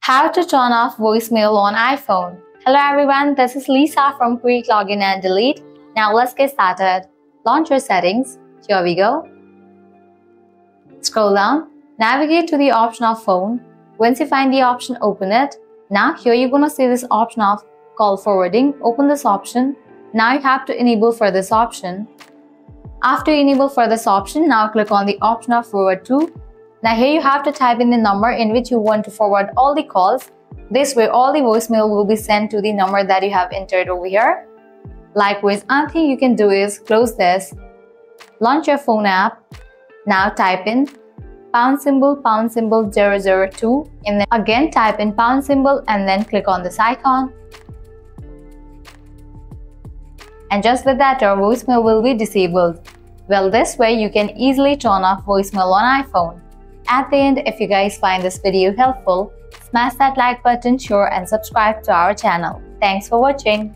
How to turn off voicemail on iPhone. Hello everyone, this is Lisa from Quick Login and Delete. Now let's get started. Launch your settings. Here we go. Scroll down. Navigate to the option of phone. Once you find the option, open it. Now here you're gonna see this option of call forwarding. Open this option. Now you have to enable for this option. After you enable for this option, now click on the option of forward to. Now here you have to type in the number in which you want to forward all the calls. This way all the voicemail will be sent to the number that you have entered over here. Likewise, another thing you can do is close this. Launch your phone app. Now type in #002 and then again type in # and then click on this icon. And just like that, your voicemail will be disabled. Well, this way you can easily turn off voicemail on iPhone. At the end, if you guys find this video helpful, smash that like button, share and subscribe to our channel. Thanks for watching.